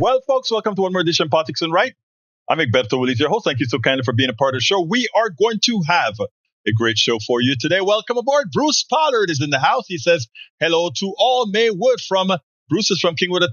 Well, folks, welcome to one more edition of Politics and Right. I'm Egberto, Willies, your host. Thank you so kindly for being a part of the show. We are going to have a great show for you today. Welcome aboard. Bruce Pollard is in the house. He says hello to all. May Wood from Bruce is from Kingwood,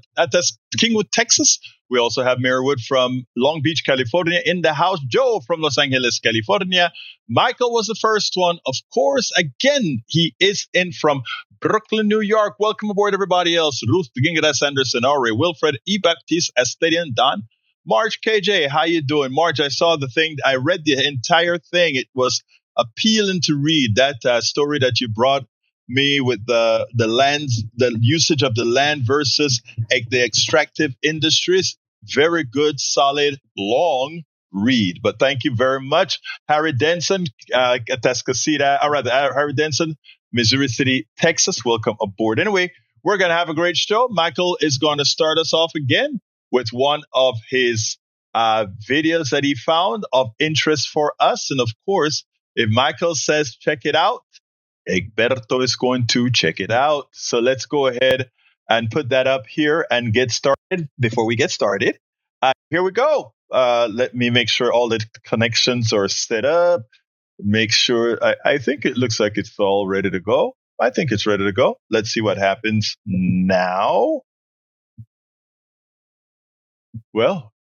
Texas. We also have Mary Wood from Long Beach, California in the house. Joe from Los Angeles, California. Michael was the first one. Of course, again, he is in from Brooklyn, New York. Welcome aboard, everybody else. Ruth Gingeras Anderson, Aure, Wilfred E. Baptiste, Estadian, Don. Marge KJ, how you doing? Marge, I saw the thing. I read the entire thing. It was appealing to read. That story that you brought me with the lands, the usage of the land versus the extractive industries. Very good, solid, long read. But thank you very much, Harry Denson, Harry Denson, Missouri City, Texas. Welcome aboard. Anyway, we're going to have a great show. Michael is going to start us off again with one of his videos that he found of interest for us. And of course, if Michael says check it out, Egberto is going to check it out. So let's go ahead and put that up here and get started. Before we get started, here we go. Let me make sure all the connections are set up. Make sure. I think it looks like it's all ready to go. I think it's ready to go. Let's see what happens now. Well,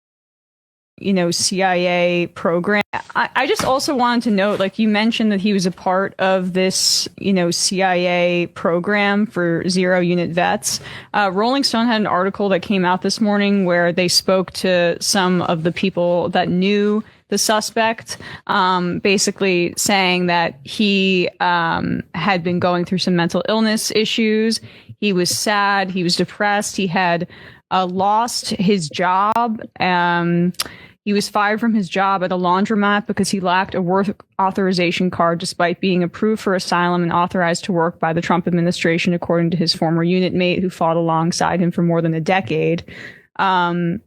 CIA program. I just also wanted to note, like you mentioned that he was a part of this, CIA program for zero unit vets. Rolling Stone had an article that came out this morning where they spoke to some of the people that knew the suspect, basically saying that he had been going through some mental illness issues. He was sad. He was depressed. He had lost his job. He was fired from his job at a laundromat because he lacked a work authorization card despite being approved for asylum and authorized to work by the Trump administration, according to his former unit mate who fought alongside him for more than a decade.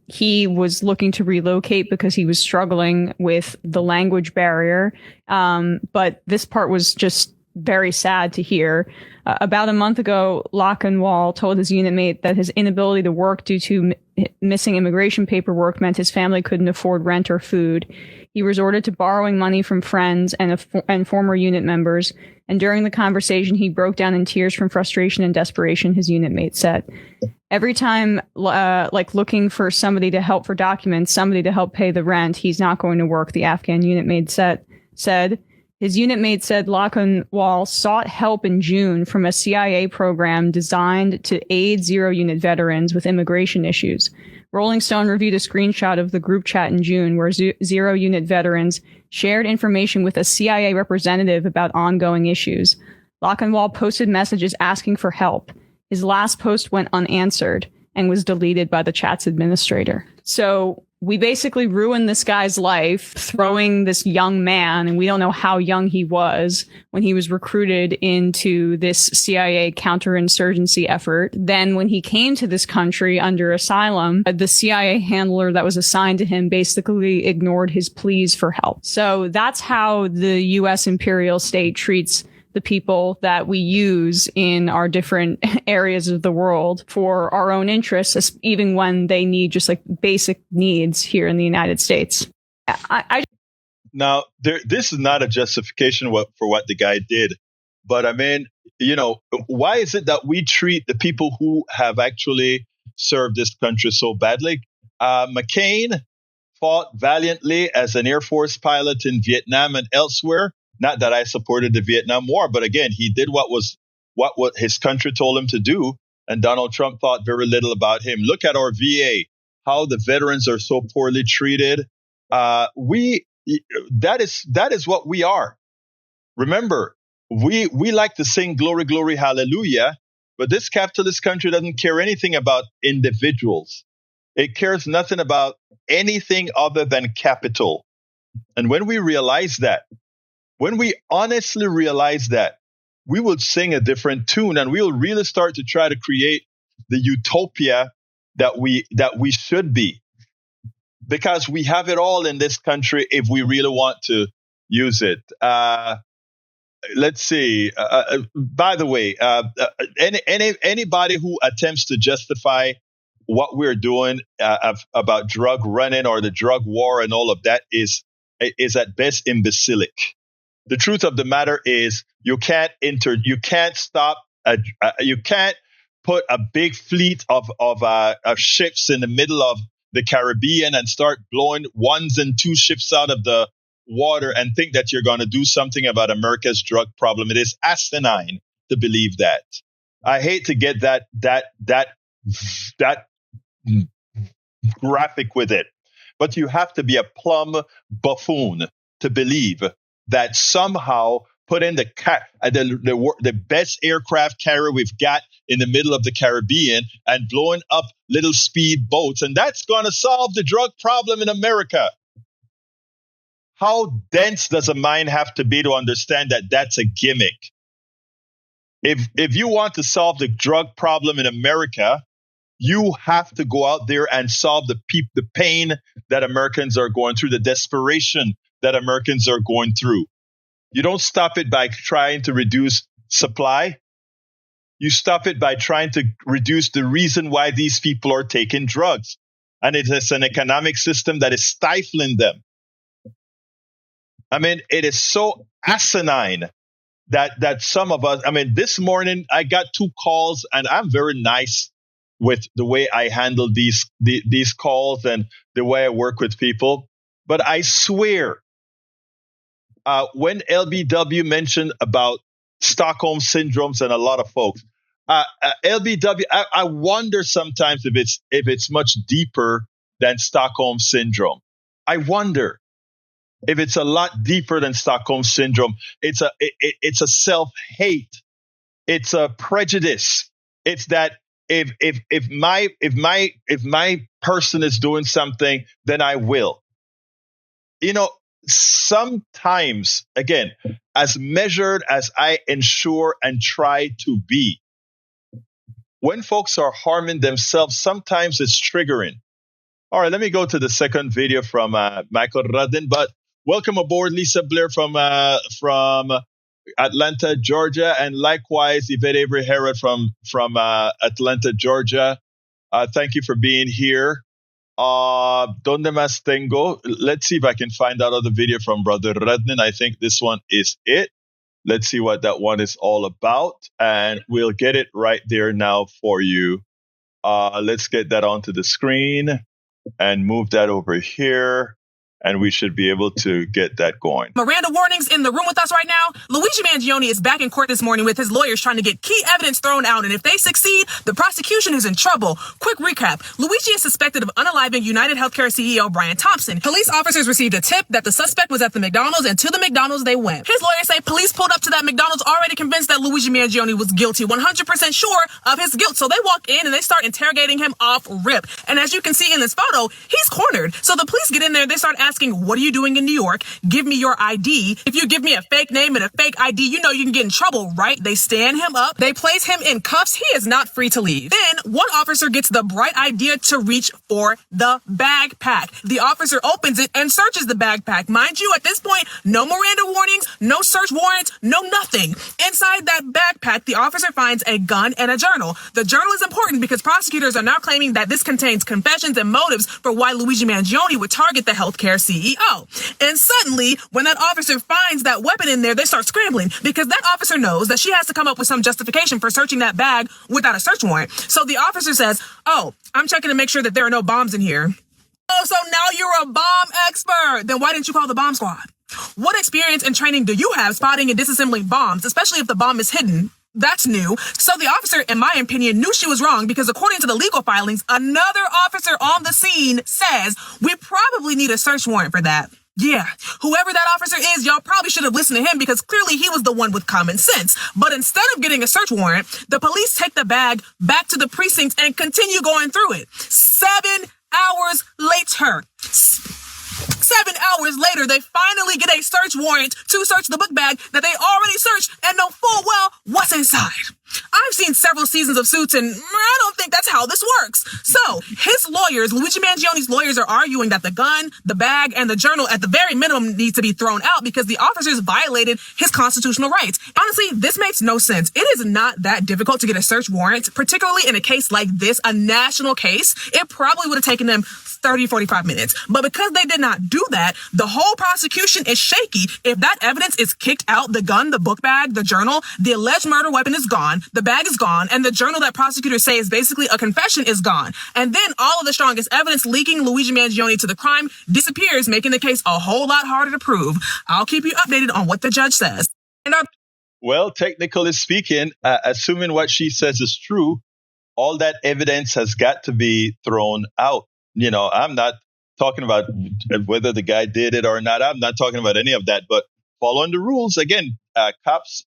He was looking to relocate because he was struggling with the language barrier. But this part was just very sad to hear. About a month ago, Lockenwall told his unit mate that his inability to work due to missing immigration paperwork meant his family couldn't afford rent or food. He resorted to borrowing money from friends and former unit members. And during the conversation, he broke down in tears from frustration and desperation, his unit mate said. Every time, looking for somebody to help for documents, somebody to help pay the rent, he's not going to work, the Afghan unit mate said. His unit mate said Lockenwall sought help in June from a CIA program designed to aid zero-unit veterans with immigration issues. Rolling Stone reviewed a screenshot of the group chat in June where zero-unit veterans shared information with a CIA representative about ongoing issues. Lockenwall posted messages asking for help. His last post went unanswered and was deleted by the chat's administrator. So we basically ruined this guy's life, throwing this young man, and we don't know how young he was when he was recruited into this CIA counterinsurgency effort. Then when he came to this country under asylum, the CIA handler that was assigned to him basically ignored his pleas for help. So that's how the U.S. imperial state treats the people that we use in our different areas of the world for our own interests, even when they need just like basic needs here in the United States. Now, this is not a justification for what the guy did. But I mean, why is it that we treat the people who have actually served this country so badly? McCain fought valiantly as an Air Force pilot in Vietnam and elsewhere. Not that I supported the Vietnam War, but again, he did what his country told him to do. And Donald Trump thought very little about him. Look at our VA, how the veterans are so poorly treated. That is what we are. Remember, we like to sing glory, glory, hallelujah, but this capitalist country doesn't care anything about individuals. It cares nothing about anything other than capital. And when we realize that, when we honestly realize that, we will sing a different tune and we will really start to try to create the utopia that we should be. Because we have it all in this country if we really want to use it. Let's see. By the way, anybody who attempts to justify what we're doing about drug running or the drug war and all of that is at best imbecilic. The truth of the matter is you can't put a big fleet of ships in the middle of the Caribbean and start blowing 1s and 2 ships out of the water and think that you're going to do something about America's drug problem. It is asinine to believe that. I hate to get that graphic with it, but you have to be a plumb buffoon to believe that somehow put in the best aircraft carrier we've got in the middle of the Caribbean and blowing up little speed boats, and that's going to solve the drug problem in America. How dense does a mind have to be to understand that that's a gimmick? If you want to solve the drug problem in America, you have to go out there and solve the pain that Americans are going through, the desperation that Americans are going through. You don't stop it by trying to reduce supply. You stop it by trying to reduce the reason why these people are taking drugs. And it is an economic system that is stifling them. I mean, it is so asinine that some of us, I mean, this morning I got 2 calls, and I'm very nice with the way I handle these calls and the way I work with people. But I swear, when LBW mentioned about Stockholm syndromes and a lot of folks, LBW, I wonder sometimes if it's much deeper than Stockholm syndrome. I wonder if it's a lot deeper than Stockholm syndrome. It's a self-hate. It's a prejudice. It's that if my person is doing something, then I will. You know, sometimes, again, as measured as I ensure and try to be, when folks are harming themselves, sometimes it's triggering. All right, let me go to the second video from Michael Rudin. But welcome aboard, Lisa Blair from Atlanta, Georgia, and likewise Yvette Avery Herod from Atlanta, Georgia. Thank you for being here. Donde más tengo? Let's see if I can find out other video from Brother Rudin. I think this one is it. Let's see what that one is all about, and we'll get it right there now for you. Let's get that onto the screen and move that over here, and we should be able to get that going. Miranda warnings in the room with us right now. Luigi Mangione is back in court this morning with his lawyers trying to get key evidence thrown out, and if they succeed, the prosecution is in trouble. Quick recap. Luigi is suspected of unaliving United Healthcare CEO Brian Thompson. Police officers received a tip that the suspect was at the McDonald's, and to the McDonald's they went. His lawyers say police pulled up to that McDonald's already convinced that Luigi Mangione was guilty, 100% sure of his guilt. So they walk in and they start interrogating him off rip. And as you can see in this photo, he's cornered. So the police get in there, they start asking, what are you doing in New York? Give me your ID. If you give me a fake name and a fake ID, you know you can get in trouble, right? They stand him up. They place him in cuffs. He is not free to leave. Then one officer gets the bright idea to reach for the backpack. The officer opens it and searches the backpack. Mind you, at this point, no Miranda warnings, no search warrants, no nothing. Inside that backpack, the officer finds a gun and a journal. The journal is important because prosecutors are now claiming that this contains confessions and motives for why Luigi Mangione would target the healthcare CEO. And suddenly, when that officer finds that weapon in there, they start scrambling because that officer knows that she has to come up with some justification for searching that bag without a search warrant. So the officer says, oh, I'm checking to make sure that there are no bombs in here. Oh, so now you're a bomb expert. Then why didn't you call the bomb squad? What experience and training do you have spotting and disassembling bombs, especially if the bomb is hidden? That's new. So the officer, in my opinion, knew she was wrong because according to the legal filings, another officer on the scene says we probably need a search warrant for that. Yeah, whoever that officer is, y'all probably should have listened to him because clearly he was the one with common sense. But instead of getting a search warrant, the police take the bag back to the precinct and continue going through it. 7 hours later. 7 hours later, they finally get a search warrant to search the book bag that they already searched and know full well what's inside. I've seen several seasons of Suits, and I don't think that's how this works. So, his lawyers, Luigi Mangioni's lawyers, are arguing that the gun, the bag, and the journal at the very minimum need to be thrown out because the officers violated his constitutional rights. Honestly, this makes no sense. It is not that difficult to get a search warrant, particularly in a case like this, a national case. It probably would have taken them 30, 45 minutes. But because they did not do that, the whole prosecution is shaky. If that evidence is kicked out, the gun, the book bag, the journal, the alleged murder weapon is gone, the bag is gone, and the journal that prosecutors say is basically a confession is gone. And then all of the strongest evidence linking Luigi Mangioni to the crime disappears, making the case a whole lot harder to prove. I'll keep you updated on what the judge says. Well, technically speaking, assuming what she says is true, all that evidence has got to be thrown out. I'm not talking about whether the guy did it or not. I'm not talking about any of that, but following the rules. Again, cops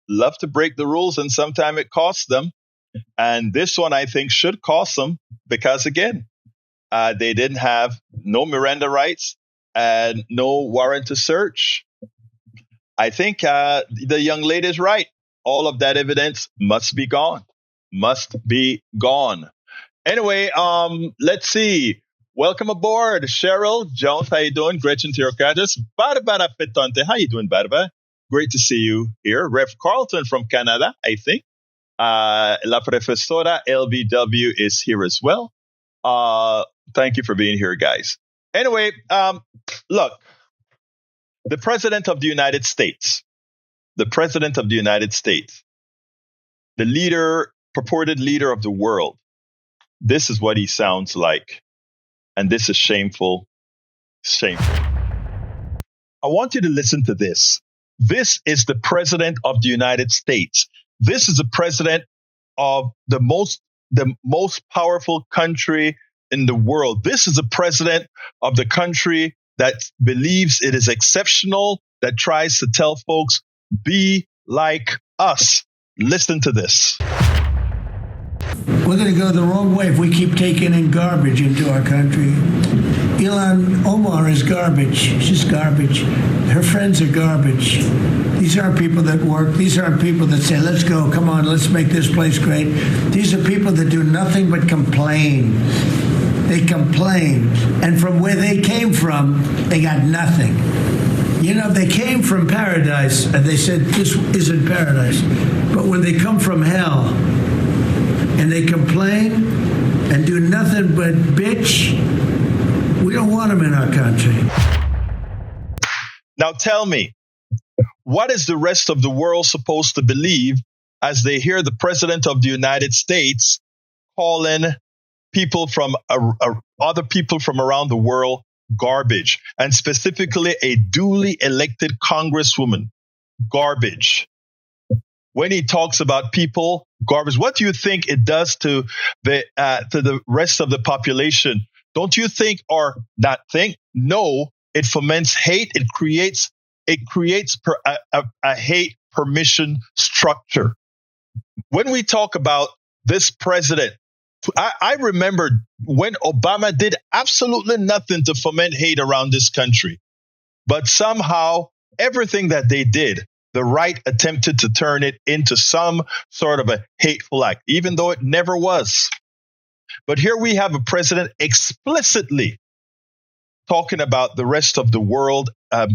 love to break the rules, and sometimes it costs them. And this one, I think, should cost them because, again, they didn't have no Miranda rights and no warrant to search. I think the young lady is right. All of that evidence must be gone. Must be gone. Anyway, let's see. Welcome aboard, Cheryl Jones. How you doing? Gretchen Tirocadis. Barbara Petante. How you doing, Barbara? Great to see you here. Rev Carlton from Canada, I think. La Profesora LBW is here as well. Thank you for being here, guys. Anyway, look, the President of the United States, the purported leader of the world, this is what he sounds like. And this is shameful. Shameful. I want you to listen to this. This is the President of the United States. This is the President of the most powerful country in the world. This is the President of the country that believes it is exceptional, that tries to tell folks, be like us. Listen to this. We're going to go the wrong way if we keep taking in garbage into our country. Ilhan Omar is garbage. She's garbage. Her friends are garbage. These aren't people that work. These aren't people that say, let's go, come on, let's make this place great. These are people that do nothing but complain. They complain. And from where they came from, they got nothing. They came from paradise, and they said, this isn't paradise. But when they come from hell, and they complain and do nothing but bitch, we don't want them in our country. Now tell me, what is the rest of the world supposed to believe as they hear the President of the United States calling people from other people from around the world garbage, and specifically a duly elected congresswoman garbage? When he talks about people garbage, what do you think it does to the rest of the population? Don't you think, or not think? No, it foments hate. It creates a hate permission structure. When we talk about this president, I remember when Obama did absolutely nothing to foment hate around this country, but somehow everything that they did, the right attempted to turn it into some sort of a hateful act, even though it never was. But here we have a president explicitly talking about the rest of the world,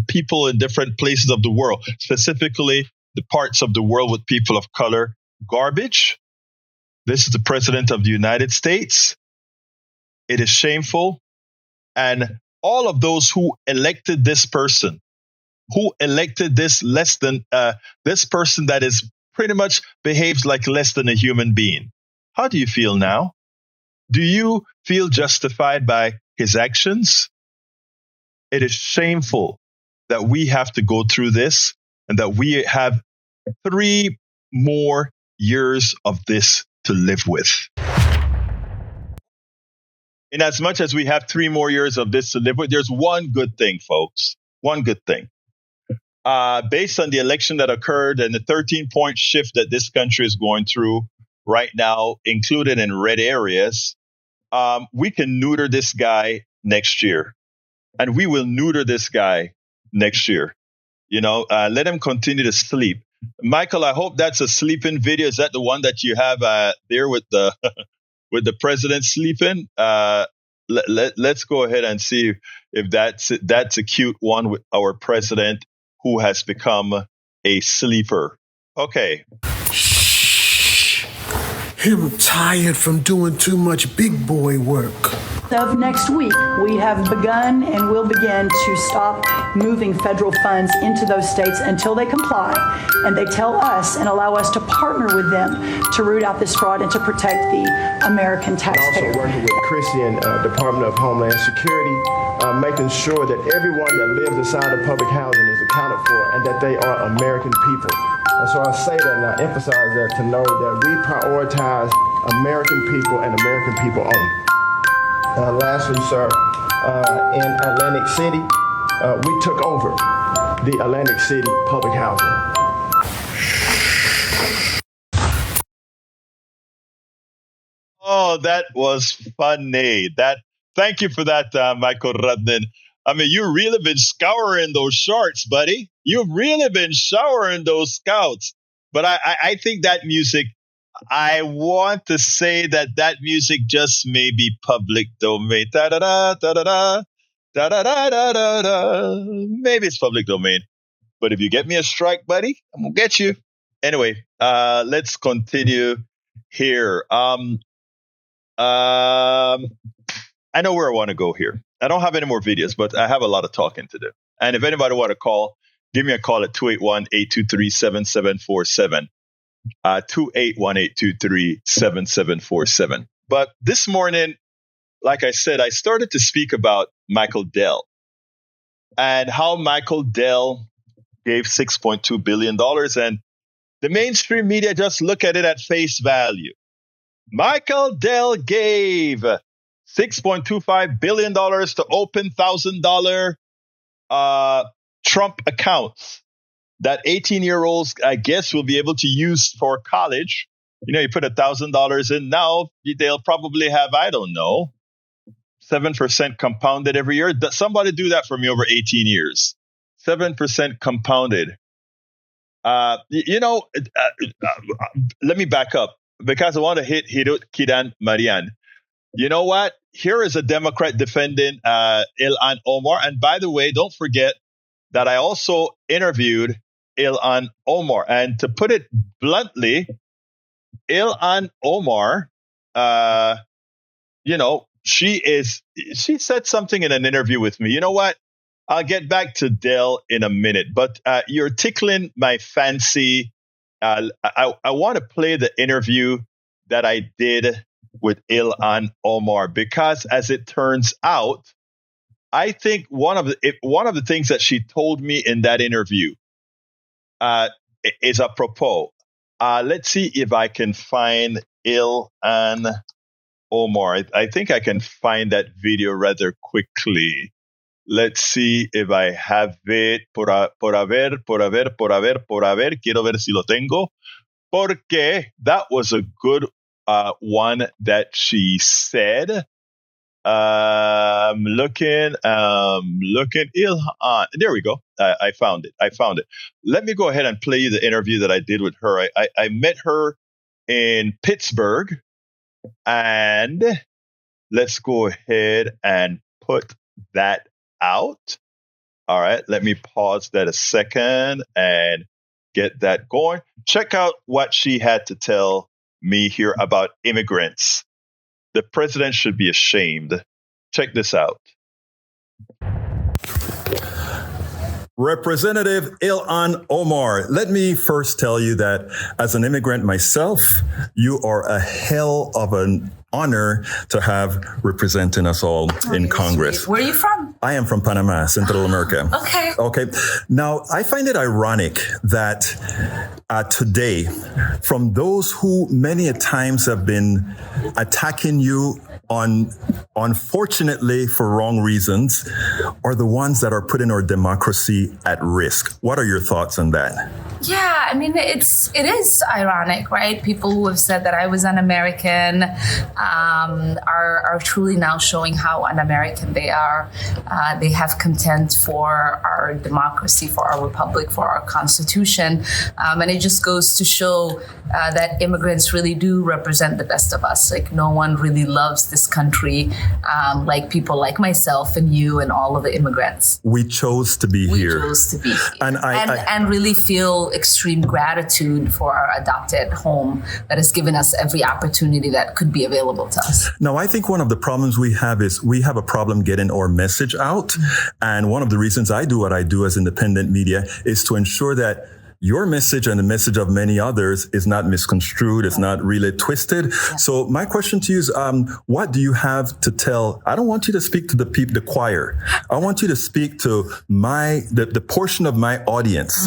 people in different places of the world, specifically the parts of the world with people of color, garbage. This is the President of the United States. It is shameful. And all of those who elected this person, who elected this this person that is pretty much behaves like less than a human being. How do you feel now? Do you feel justified by his actions? It is shameful that we have to go through this and that we have 3 more years of this to live with. In as much as we have 3 more years of this to live with, there's one good thing, folks. One good thing. Based on the election that occurred and the 13-point shift that this country is going through right now, included in red areas, we can neuter this guy next year. And we will neuter this guy next year. Let him continue to sleep. Michael, I hope that's a sleeping video. Is that the one that you have there with the with the president sleeping? Let's go ahead and see if that's a cute one with our president who has become a sleeper. Okay. I'm tired from doing too much big boy work. Of next week, we have begun and will begin to stop moving federal funds into those states until they comply and they tell us and allow us to partner with them to root out this fraud and to protect the American taxpayer. Also working with Chrissy and Department of Homeland Security, making sure that everyone that lives inside of public housing is accounted for and that they are American people. And so I say that and I emphasize that to know that we prioritize American people and American people only. Lastly, sir, in Atlantic City, we took over the Atlantic City public housing. Oh, that was funny. Thank you for that, Michael Rudnin. I mean, you really been scouring those shorts, buddy. You've really been showering those scouts. But I think that music, I want to say that music just may be public domain. Da-da-da, da-da-da, da-da-da-da-da-da. Maybe it's public domain. But if you get me a strike, buddy, I'm going to get you. Anyway, let's continue here. I know where I want to go here. I don't have any more videos, but I have a lot of talking to do. And if anybody want to call, give me a call at 281-823-7747. 281-823-7747. But this morning, like I said, I started to speak about Michael Dell and how Michael Dell gave $6.2 billion. And the mainstream media just look at it at face value. Michael Dell gave $6.25 billion to open $1,000 Trump accounts that 18-year-olds, I guess, will be able to use for college. You know, you put $1,000 in now, they'll probably have, I don't know, 7% compounded every year. Somebody do that for me over 18 years. 7% compounded. Let me back up because I want to hit Hirut Kidan Marian. You know what? Here is a Democrat defending Ilhan Omar. And by the way, don't forget that I also interviewed Ilhan Omar. And to put it bluntly, Ilhan Omar, she said something in an interview with me. You know what? I'll get back to Dell in a minute, but you're tickling my fancy. I want to play the interview that I did with Ilhan Omar because, as it turns out, I think one of the things that she told me in that interview is apropos. Let's see if I can find Ilhan Omar. I think I can find that video rather quickly. Let's see if I have it. Por haber. Quiero ver si lo tengo. Porque that was a good one that she said. Looking. Ilhan. There we go. I found it. Let me go ahead and play you the interview that I did with her. I met her in Pittsburgh. And let's go ahead and put that out. All right. Let me pause that a second and get that going. Check out what she had to tell me here about immigrants. The president should be ashamed. Check this out. Representative Ilhan Omar, let me first tell you that as an immigrant myself, you are a hell of an honor to have representing us all in Congress. Sweet. Where are you from? I am from Panama, Central America. Okay. Now, I find it ironic that today, from those who many a times have been attacking you unfortunately for wrong reasons, are the ones that are putting our democracy at risk. What are your thoughts on that? Yeah, I mean, it is ironic, right? People who have said that I was un-American are truly now showing how un-American they are. They have contempt for our democracy, for our republic, for our Constitution. And it just goes to show that immigrants really do represent the best of us. Like, no one really loves this country like people like myself and you and all of the immigrants. We chose to be here. We chose to be here. And really feel extreme gratitude for our adopted home that has given us every opportunity that could be available to us. Now, I think one of the problems we have is we have a problem getting our message out. And one of the reasons I do what I do as independent media is to ensure that your message and the message of many others is not misconstrued. It's not really twisted. Yeah. So my question to you is, what do you have to tell? I don't want you to speak to the choir. I want you to speak to the portion of my audience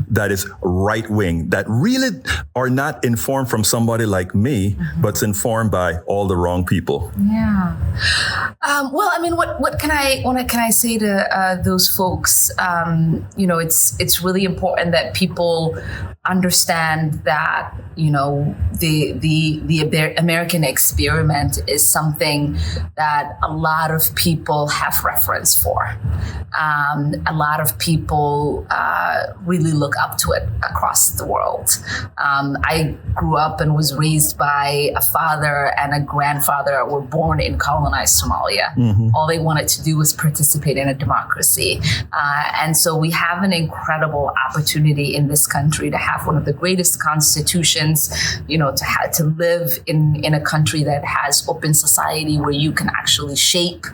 that is right wing, that really are not informed from somebody like me, but's informed by all the wrong people. Yeah. Well, I mean, what can I say to those folks? It's really important that people understand that, the American experiment is something that a lot of people have reference for. A lot of people really look up to it across the world. I grew up and was raised by a father and a grandfather that were born in colonized Somalia. All they wanted to do was participate in a democracy. And so we have an incredible opportunity in this country to have one of the greatest constitutions, to live in a country that has open society where you can actually shape,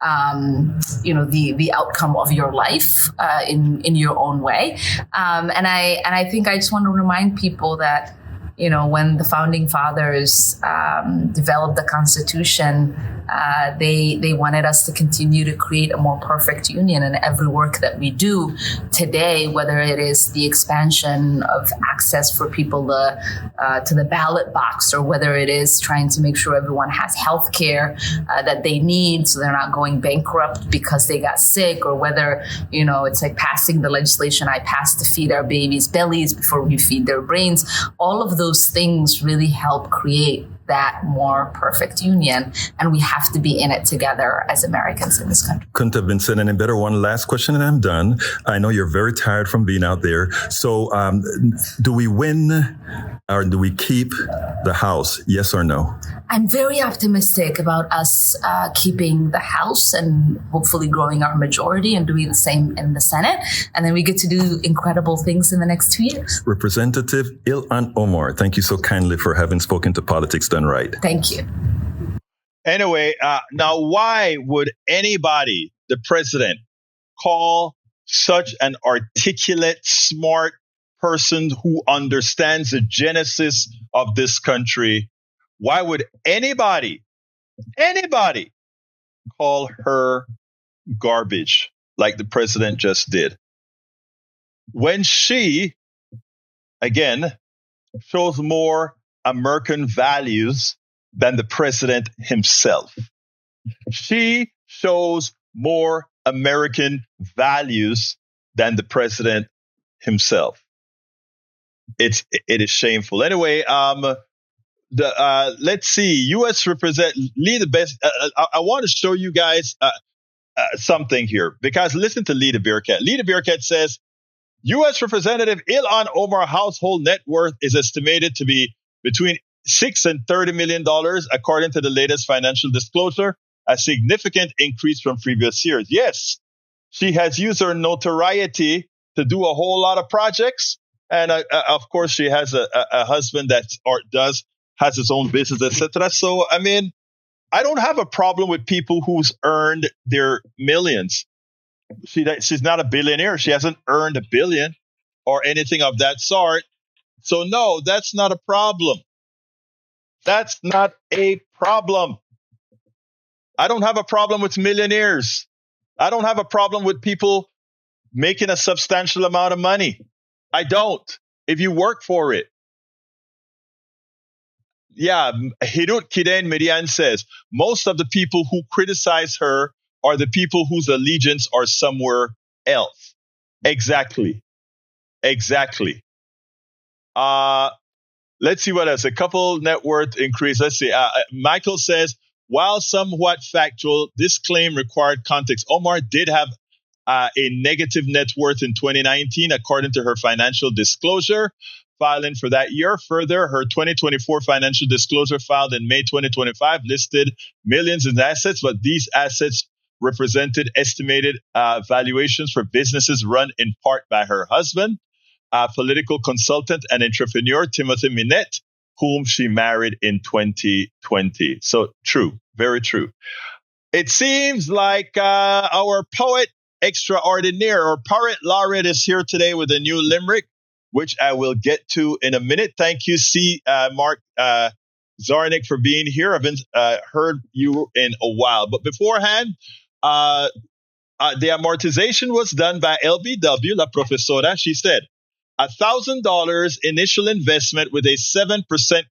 the outcome of your life in your own way. And I think I just want to remind people that, when the founding fathers developed the Constitution, they wanted us to continue to create a more perfect union. And every work that we do today, whether it is the expansion of access for people to the ballot box, or whether it is trying to make sure everyone has health care that they need so they're not going bankrupt because they got sick, or whether, it's like passing the legislation I passed to feed our babies' bellies before we feed their brains. All of those things really help create that more perfect union, and we have to be in it together as Americans in this country. Couldn't have been said any better. One last question and I'm done. I know you're very tired from being out there. So do we win or do we keep the House? Yes or no? I'm very optimistic about us keeping the House and hopefully growing our majority and doing the same in the Senate. And then we get to do incredible things in the next 2 years. Representative Ilhan Omar, thank you so kindly for having spoken to Politics Done Right. Thank you. Anyway, now why would anybody, the president, call such an articulate, smart person who understands the genesis of this country? Why would anybody call her garbage like the president just did? When she, again, shows more American values than the president himself. She shows more American values than the president himself. It is shameful. Anyway, let's see. U.S. Lee the best. I want to show you guys something here, because listen to Lee the Bearcat. Lee the Bearcat says U.S. Representative Ilhan Omar household net worth is estimated to be between $6 and $30 million, according to the latest financial disclosure, a significant increase from previous years. Yes, she has used her notoriety to do a whole lot of projects. And of course, she has a husband that has his own business, etc. So, I mean, I don't have a problem with people who's earned their millions. She's not a billionaire. She hasn't earned $1 billion or anything of that sort. So, no, that's not a problem. That's not a problem. I don't have a problem with millionaires. I don't have a problem with people making a substantial amount of money. I don't. If you work for it. Yeah, Hirut Kiden Median says, most of the people who criticize her are the people whose allegiance are somewhere else. Exactly. Let's see what else. A couple net worth increase. Let's see. Michael says, while somewhat factual, this claim required context. Omar did have a negative net worth in 2019, according to her financial disclosure filing for that year. Further, her 2024 financial disclosure filed in May 2025 listed millions in assets, but these assets represented estimated valuations for businesses run in part by her husband, political consultant and entrepreneur Timothy Minette, whom she married in 2020. So true, very true. It seems like our poet extraordinaire or poet laureate is here today with a new limerick, which I will get to in a minute. Thank you, Mark Zarnick, for being here. I haven't heard you in a while. But beforehand, the amortization was done by LBW, La Profesora. She said, $1,000 initial investment with a 7%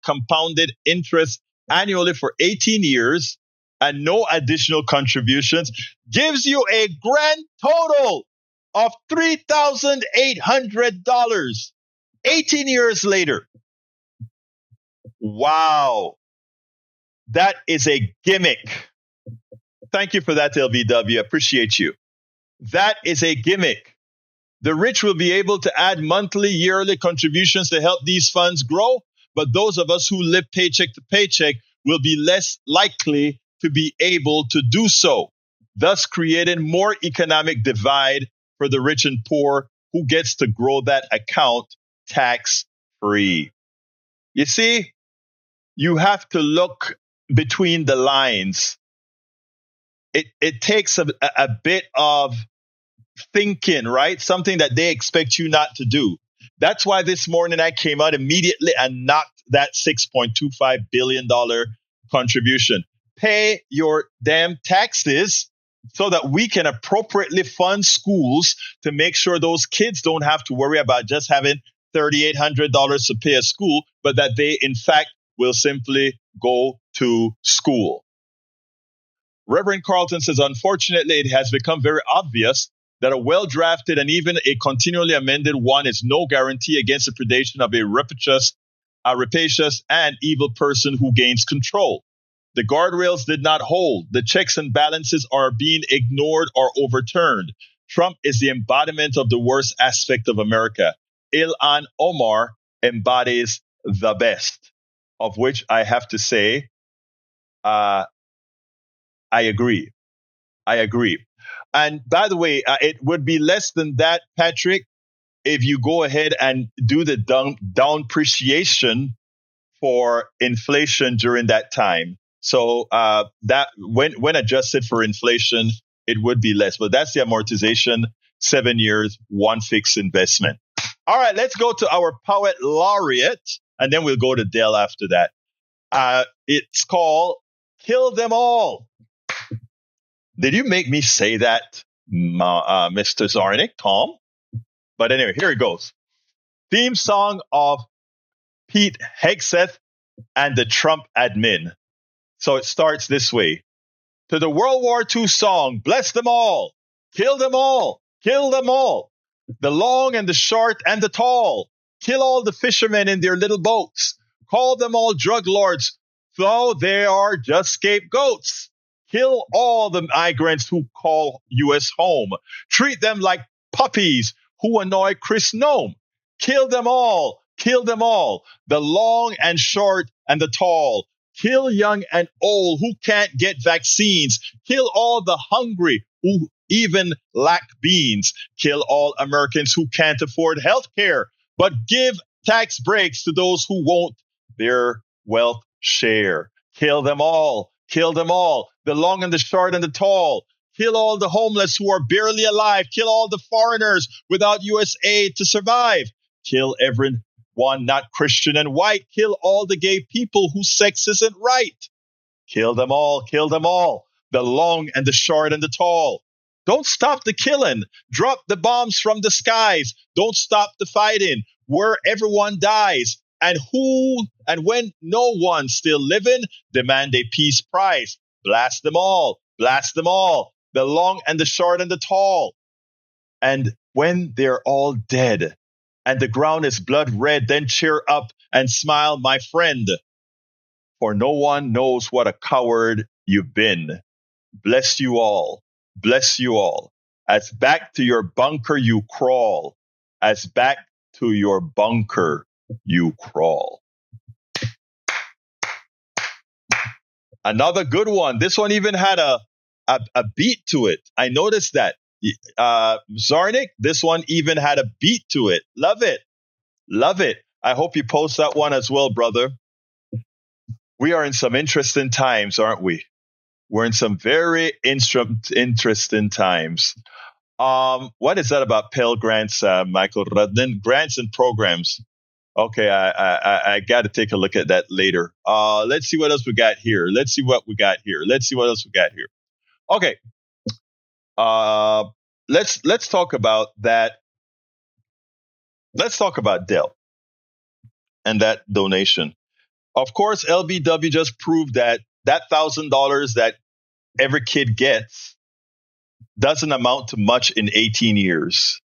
compounded interest annually for 18 years and no additional contributions gives you a grand total of $3,800 18 years later. Wow. That is a gimmick. Thank you for that, LBW. Appreciate you. That is a gimmick. The rich will be able to add monthly, yearly contributions to help these funds grow, but those of us who live paycheck to paycheck will be less likely to be able to do so, thus creating more economic divide for the rich and poor who gets to grow that account tax-free. You see, you have to look between the lines. It takes a bit of thinking, right? Something that they expect you not to do. That's why this morning I came out immediately and knocked that $6.25 billion contribution. Pay your damn taxes so that we can appropriately fund schools to make sure those kids don't have to worry about just having $3,800 to pay a school, but that they, in fact, will simply go to school. Reverend Carlton says, unfortunately, it has become very obvious that a well-drafted and even a continually amended one is no guarantee against the predation of a rapacious and evil person who gains control. The guardrails did not hold. The checks and balances are being ignored or overturned. Trump is the embodiment of the worst aspect of America. Ilhan Omar embodies the best, of which I have to say, I agree. And by the way, it would be less than that, Patrick, if you go ahead and do the down appreciation for inflation during that time. So that when adjusted for inflation, it would be less. But that's the amortization, 7 years, one fixed investment. All right, let's go to our poet laureate, and then we'll go to Dell after that. It's called Kill Them All. Did you make me say that, Mr. Zarnick, Tom? But anyway, here it goes. Theme song of Pete Hegseth and the Trump admin. So it starts this way. To the World War II song, bless them all, kill them all, kill them all. The long and the short and the tall. Kill all the fishermen in their little boats. Call them all drug lords, though they are just scapegoats. Kill all the migrants who call U.S. home. Treat them like puppies who annoy Chris Noem. Kill them all. Kill them all. The long and short and the tall. Kill young and old who can't get vaccines. Kill all the hungry who even lack beans. Kill all Americans who can't afford health care, but give tax breaks to those who won't their wealth share. Kill them all. Kill them all. The long and the short and the tall. Kill all the homeless who are barely alive. Kill all the foreigners without U.S. aid to survive. Kill everyone not Christian and white. Kill all the gay people whose sex isn't right. Kill them all. Kill them all. The long and the short and the tall. Don't stop the killing. Drop the bombs from the skies. Don't stop the fighting where everyone dies. And when no one's still living, demand a peace prize. Blast them all. Blast them all. The long and the short and the tall. And when they're all dead, and the ground is blood red, then cheer up and smile, my friend. For no one knows what a coward you've been. Bless you all. Bless you all. As back to your bunker you crawl. As back to your bunker you crawl. Another good one. This one even had a beat to it. I noticed that. Zarnik, this one even had a beat to it. Love it. Love it. I hope you post that one as well, brother. We are in some interesting times, aren't we? We're in some very interesting times. What is that about Pell Grants, Michael Rudden? Grants and programs. Okay, I got to take a look at that later. Let's see what else we got here. Let's see what else we got here. Okay. Let's talk about that. Let's talk about Dell and that donation. Of course, LBW just proved that $1,000 that every kid gets doesn't amount to much in 18 years.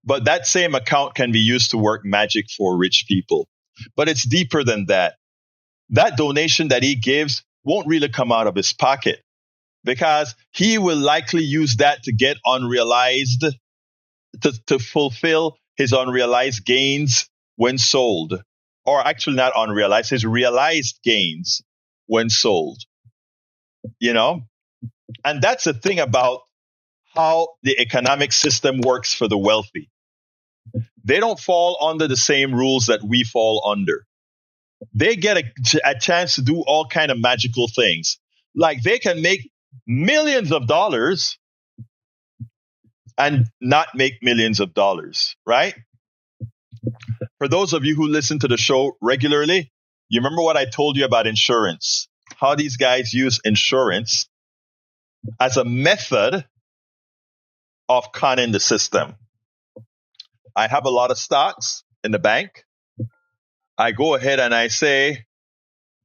But that same account can be used to work magic for rich people. But it's deeper than that. That donation that he gives won't really come out of his pocket because he will likely use that to get unrealized, to fulfill his unrealized gains when sold. Or actually not unrealized, his realized gains when sold. You know? And that's the thing about how the economic system works for the wealthy. They don't fall under the same rules that we fall under. They get a chance to do all kind of magical things. Like they can make millions of dollars and not make millions of dollars, right? For those of you who listen to the show regularly, you remember what I told you about insurance, how these guys use insurance as a method of conning the system. I have a lot of stocks in the bank. I go ahead and I say,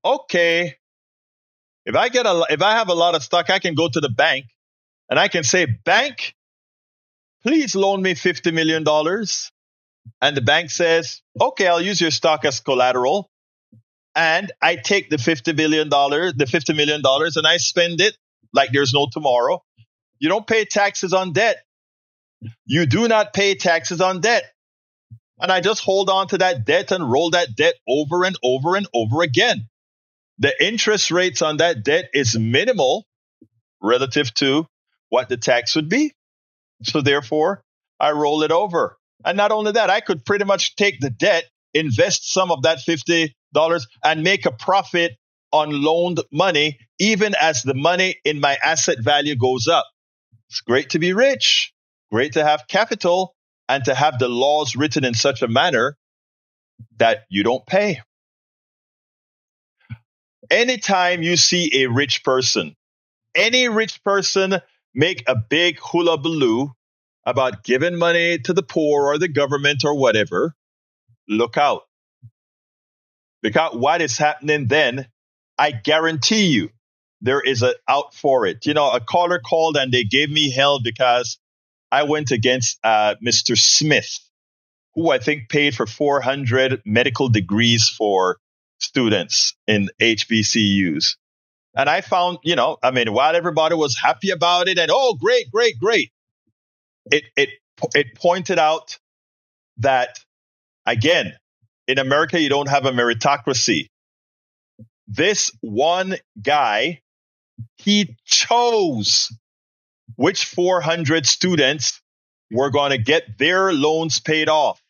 okay, if I have a lot of stock, I can go to the bank and I can say, bank, please loan me $50 million. And the bank says, okay, I'll use your stock as collateral. And I take the $50 million, and I spend it like there's no tomorrow. You don't pay taxes on debt. You do not pay taxes on debt. And I just hold on to that debt and roll that debt over and over and over again. The interest rates on that debt is minimal relative to what the tax would be. So therefore, I roll it over. And not only that, I could pretty much take the debt, invest some of that $50 and make a profit on loaned money, even as the money in my asset value goes up. It's great to be rich, great to have capital, and to have the laws written in such a manner that you don't pay. Anytime you see a rich person, any rich person make a big hullabaloo about giving money to the poor or the government or whatever, look out. Because what is happening then, I guarantee you, there is an out for it. You know, a caller called and they gave me hell because I went against Mr. Smith, who I think paid for 400 medical degrees for students in HBCUs. And I found, while everybody was happy about it and, oh, great, great, great. It pointed out that, again, in America, you don't have a meritocracy. This one guy, he chose which 400 students were going to get their loans paid off.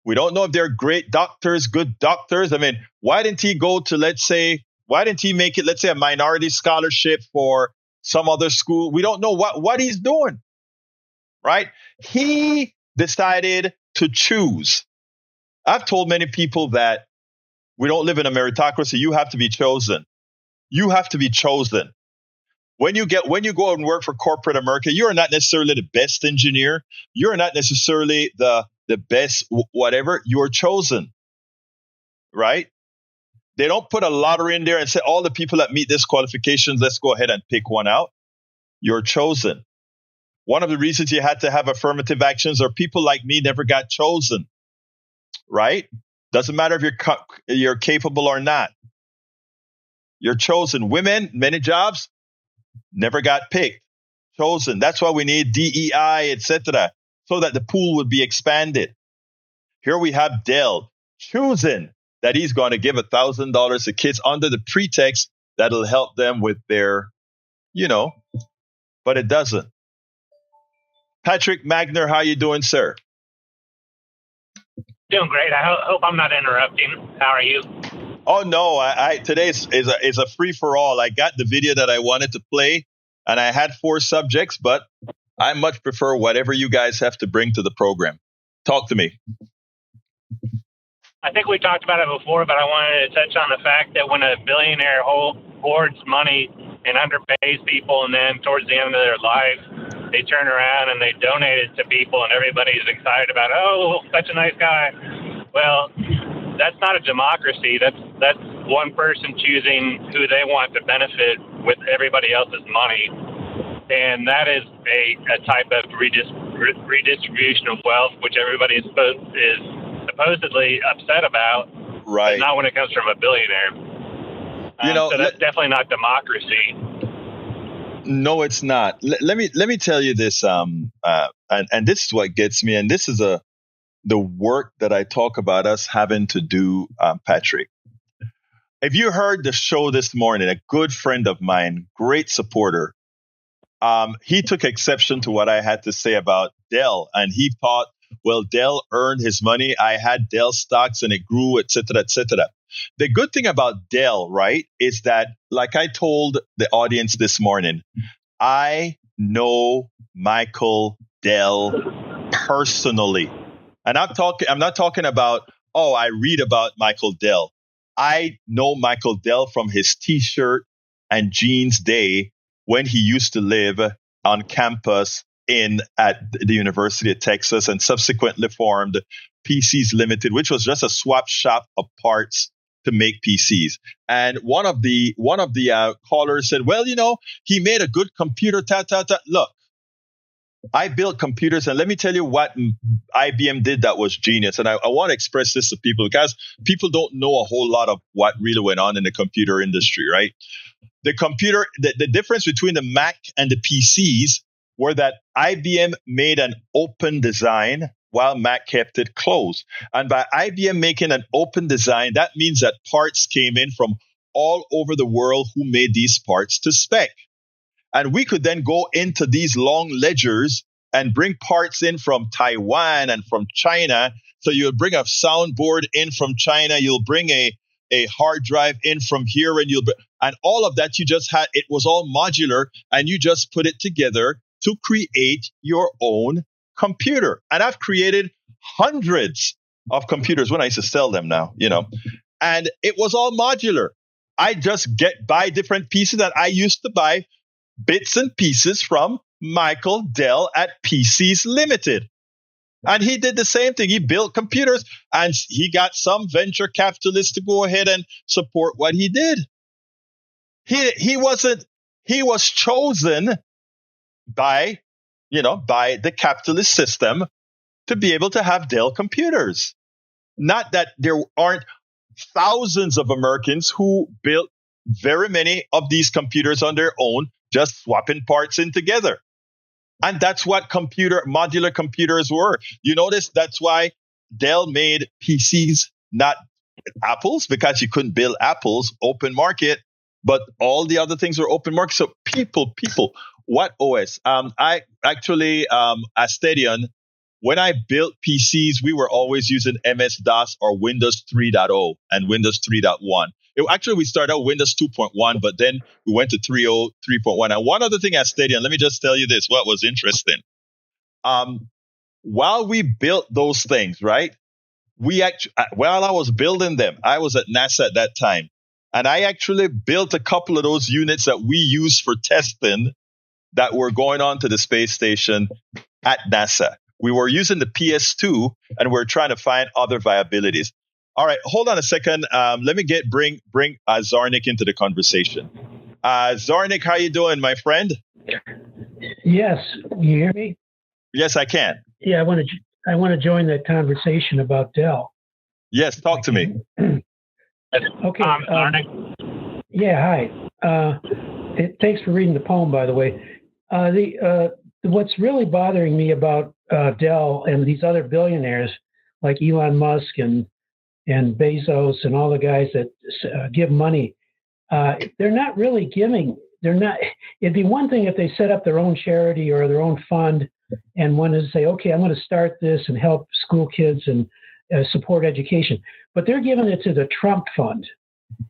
We don't know if they're great doctors, good doctors. I mean, why didn't he go to, why didn't he make it, let's say, a minority scholarship for some other school? We don't know what he's doing. Right? He decided to choose. I've told many people that we don't live in a meritocracy. You have to be chosen. You have to be chosen. When you go and work for corporate America, you are not necessarily the best engineer. You're not necessarily the best whatever. You are chosen. Right? They don't put a lottery in there and say, all the people that meet this qualifications, let's go ahead and pick one out. You're chosen. One of the reasons you had to have affirmative actions are people like me never got chosen. right? Doesn't matter if you're capable or not. You're chosen. Women, many jobs, never got picked. Chosen. That's why we need DEI, etc., so that the pool would be expanded. Here we have Dell choosing that he's going to give $1,000 to kids under the pretext that'll help them with their, but it doesn't. Patrick Magner, how you doing, sir? Doing great. I hope I'm not interrupting. How are you? Oh no, today is a free for all. I got the video that I wanted to play, and I had 4 subjects, but I much prefer whatever you guys have to bring to the program. Talk to me. I think we talked about it before, but I wanted to touch on the fact that when a billionaire hoards money and underpays people, and then towards the end of their life, they turn around and they donate it to people, and everybody's excited about, oh, such a nice guy. Well, that's not a democracy. That's one person choosing who they want to benefit with everybody else's money. And that is a type of redistribution of wealth, which everybody is supposedly upset about. Right. But not when it comes from a billionaire. So that's definitely not democracy. No, it's not. Let me tell you this, and this is what gets me, and this is the work that I talk about us having to do, Patrick. If you heard the show this morning, a good friend of mine, great supporter, he took exception to what I had to say about Dell, and he thought, well, Dell earned his money. I had Dell stocks and it grew, et cetera, et cetera. The good thing about Dell, right, is that, like I told the audience this morning, I know Michael Dell personally. And I'm not talking about, I read about Michael Dell. I know Michael Dell from his T-shirt and jeans day when he used to live on campus at the University of Texas, and subsequently formed PCs Limited, which was just a swap shop of parts to make PCs. And one of the callers said, well, he made a good computer, Look, I built computers, and let me tell you what IBM did that was genius. And I want to express this to people because people don't know a whole lot of what really went on in the computer industry, right? The difference between the Mac and the PCs were that IBM made an open design while Mac kept it closed. And by IBM making an open design, that means that parts came in from all over the world who made these parts to spec. And we could then go into these long ledgers and bring parts in from Taiwan and from China. So you'll bring a soundboard in from China, you'll bring a hard drive in from here, and all of that you just had, it was all modular, and you just put it together to create your own computer. And I've created hundreds of computers when I used to sell them now, and it was all modular. I just buy different pieces that I used to buy bits and pieces from Michael Dell at PCs Limited. And he did the same thing. He built computers, and he got some venture capitalists to go ahead and support what he did. He was chosen by the capitalist system to be able to have Dell computers. Not that there aren't thousands of Americans who built very many of these computers on their own, just swapping parts in together. And that's what modular computers were. You notice that's why Dell made PCs, not Apples, because you couldn't build Apples, open market, but all the other things were open market. So people, what OS? I actually, at Stadion, when I built PCs, we were always using MS-DOS or Windows 3.0 and Windows 3.1. Actually, we started out Windows 2.1, but then we went to 3.0, 3.1. And one other thing at Stadion, let me just tell you this, what was interesting. While we built those things, right, while I was building them, I was at NASA at that time. And I actually built a couple of those units that we used for testing that were going on to the space station at NASA. We were using the PS2, and we're trying to find other viabilities. All right, hold on a second. Let me bring Zarnik into the conversation. Zarnik, how you doing, my friend? Yes, can you hear me? Yes, I can. Yeah, I want to join that conversation about Dell. Yes, talk to me. Okay. Yeah, hi. Thanks for reading the poem, by the way. What's really bothering me about Dell and these other billionaires like Elon Musk and Bezos and all the guys that give money, they're not really giving. They're not. It'd be one thing if they set up their own charity or their own fund and wanted to say, okay, I'm going to start this and help school kids and support education. But they're giving it to the Trump fund.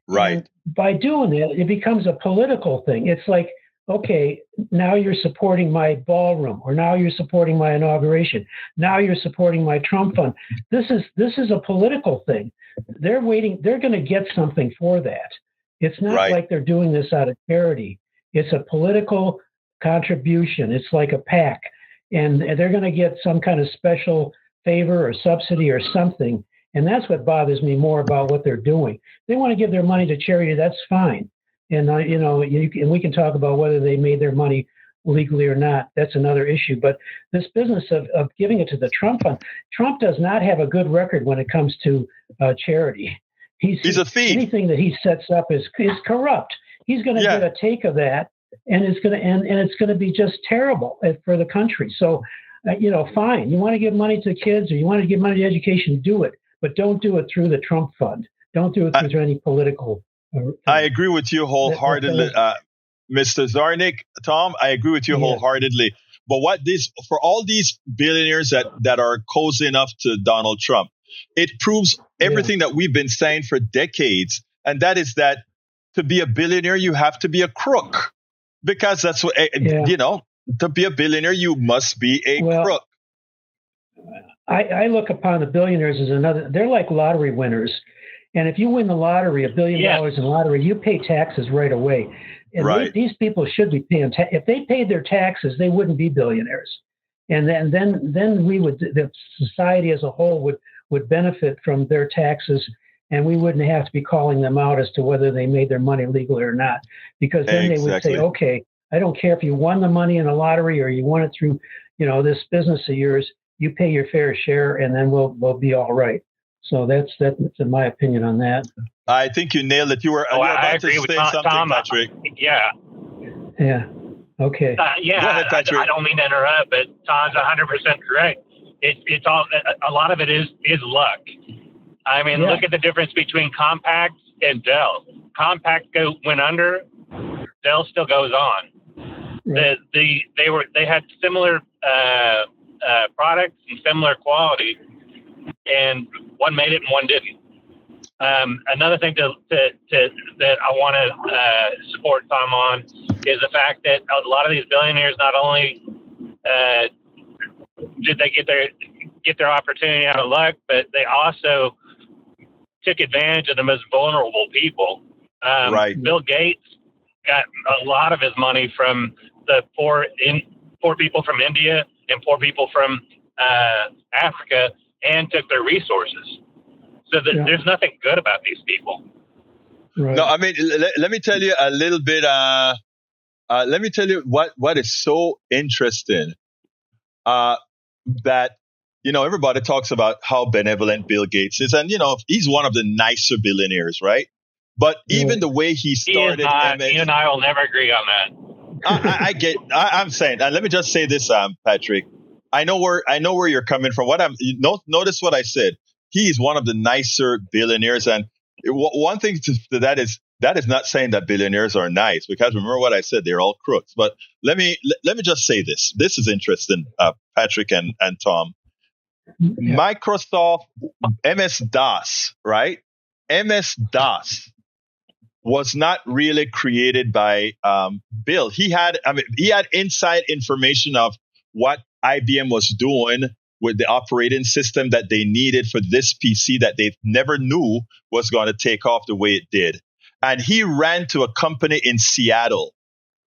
Right. And by doing it, it becomes a political thing. It's like, okay, now you're supporting my ballroom, or now you're supporting my inauguration. Now you're supporting my Trump fund. This is a political thing. They're waiting. They're going to get something for that. It's not like they're doing this out of charity. It's a political contribution. It's like a PAC, and they're going to get some kind of special favor or subsidy or something. And that's what bothers me more about what they're doing. They want to give their money to charity. That's fine. And, and we can talk about whether they made their money legally or not. That's another issue. But this business of giving it to the Trump fund, Trump does not have a good record when it comes to charity. He's a thief. Anything that he sets up is corrupt. He's going to get a take of that, and it's going to be just terrible for the country. So, fine. You want to give money to kids, or you want to give money to education, do it, but don't do it through the Trump fund. Don't do it through any political. I agree with you wholeheartedly, Mr. Zarnik. Tom, I agree with you wholeheartedly. But for all these billionaires that are cozy enough to Donald Trump, it proves everything that we've been saying for decades. And that is that to be a billionaire, you have to be a crook, because that's what, to be a billionaire, you must be a crook. I look upon the billionaires as they're like lottery winners. And if you win the lottery, $1 billion in lottery, you pay taxes right away. And these people should be paying if they paid their taxes, they wouldn't be billionaires. And then the society as a whole would benefit from their taxes, and we wouldn't have to be calling them out as to whether they made their money legally or not. Because then they would say, okay, I don't care if you won the money in a lottery or you won it through, this business of yours, you pay your fair share, and then we'll be all right. So that's my opinion on that. I think you nailed it. You were about to say something, Tom, Patrick. Yeah. Okay. Go ahead, Patrick. I don't mean to interrupt, but Tom's 100% correct. It's all, a lot of it is luck. I mean, look at the difference between Compaq and Dell. Compaq went under. Dell still goes on. Right. They had similar products and similar quality, and one made it and one didn't. Another thing that I want to support Tom on is the fact that a lot of these billionaires not only did they get their opportunity out of luck, but they also took advantage of the most vulnerable people. Bill Gates got a lot of his money from the poor people from India and poor people from Africa, and took their resources. So there's nothing good about these people. Right. No, I mean, let me tell you a little bit. Let me tell you what is so interesting. That everybody talks about how benevolent Bill Gates is, and he's one of the nicer billionaires, right? But even the way he started, you and I will never agree on that. I'm saying, and let me just say this, Patrick. I know where you're coming from. Notice what I said. He is one of the nicer billionaires, and one thing to that is not saying that billionaires are nice, because remember what I said, they're all crooks. But let me just say this. This is interesting, Patrick and Tom. Yeah. Microsoft MS-DOS, right? MS-DOS was not really created by Bill. He had inside information of what IBM was doing with the operating system that they needed for this PC that they never knew was going to take off the way it did. And he ran to a company in Seattle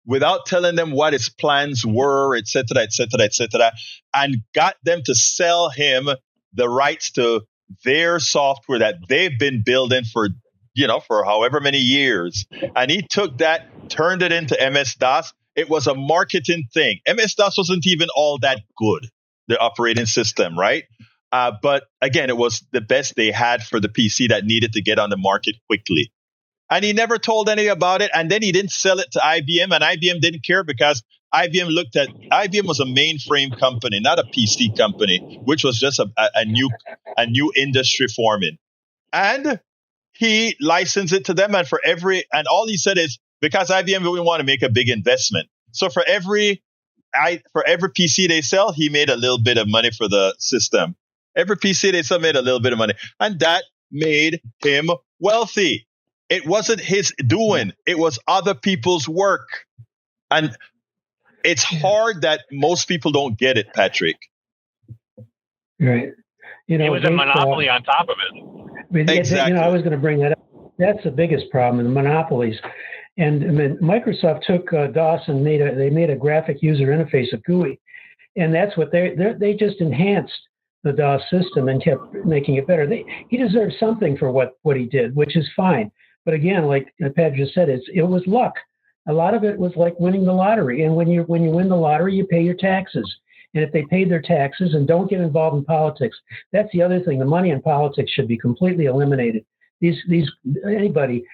without telling them what his plans were, et cetera, and got them to sell him the rights to their software that they've been building for however many years. And he took that, turned it into MS-DOS. It was a marketing thing. MS-DOS wasn't even all that good, the operating system, right? But again, it was the best they had for the PC that needed to get on the market quickly. And he never told any about it. And then he didn't sell it to IBM, and IBM didn't care because IBM was a mainframe company, not a PC company, which was just a new industry forming. And he licensed it to them, and all he said is, because IBM didn't want to make a big investment. So for every PC they sell, he made a little bit of money for the system. Every PC they sell made a little bit of money. And that made him wealthy. It wasn't his doing. It was other people's work. And it's hard that most people don't get it, Patrick. Right. It was a monopoly on top of it. Exactly. I was going to bring that up. That's the biggest problem, the monopolies. And Microsoft took DOS and they made a graphic user interface, a GUI. And that's what they just enhanced the DOS system and kept making it better. He deserves something for what he did, which is fine. But again, like Pat just said, it was luck. A lot of it was like winning the lottery. And when you win the lottery, you pay your taxes. And if they paid their taxes and don't get involved in politics, that's the other thing. The money in politics should be completely eliminated. Anybody,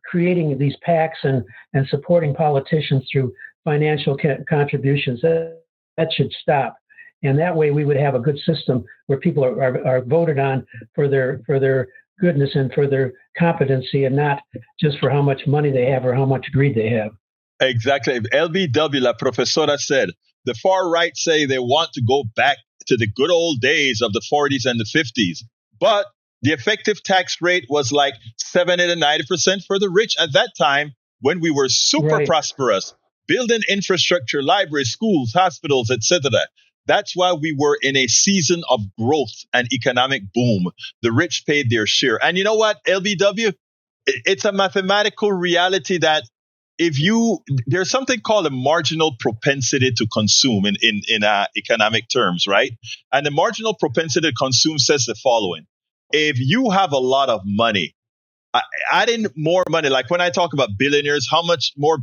creating these PACs and supporting politicians through financial contributions, that should stop. And that way we would have a good system where people are voted on for their goodness and for their competency, and not just for how much money they have or how much greed they have. Exactly. LBW, La Profesora said, the far right say they want to go back to the good old days of the 40s and the 50s. But the effective tax rate was like 70 to 90% for the rich at that time, when we were super prosperous, building infrastructure, libraries, schools, hospitals, etc. That's why we were in a season of growth and economic boom. The rich paid their share. And you know what, LBW? It's a mathematical reality that there's something called a marginal propensity to consume in economic terms, right? And the marginal propensity to consume says the following. If you have a lot of money, adding more money, like when I talk about billionaires, how much more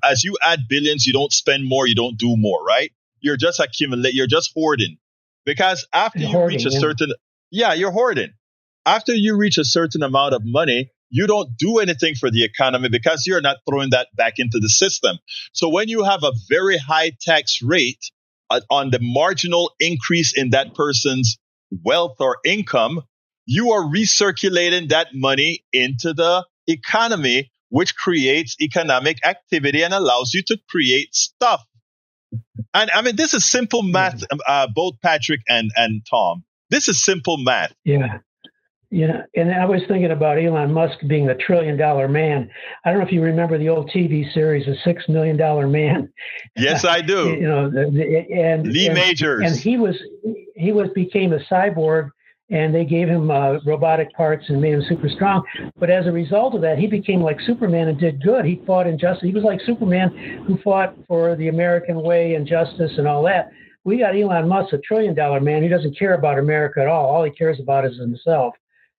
as you add billions, you don't spend more, you don't do more, right? You're just accumulating, you're just hoarding. Because after you reach a certain, you're hoarding. After you reach a certain amount of money, you don't do anything for the economy because you're not throwing that back into the system. So when you have a very high tax rate on the marginal increase in that person's wealth or income, you are recirculating that money into the economy, which creates economic activity and allows you to create stuff. And I mean, this is simple math, both Patrick and Tom. This is simple math. Yeah. Yeah. And I was thinking about Elon Musk being the $1 trillion man. I don't know if you remember the old TV series, The $6 Million Man. Yes, I do. Lee Majors. And he became a cyborg, and they gave him robotic parts and made him super strong. But as a result of that, he became like Superman and did good. He fought injustice. He was like Superman who fought for the American way and justice and all that. We got Elon Musk, $1 trillion man. He doesn't care about America at all. All he cares about is himself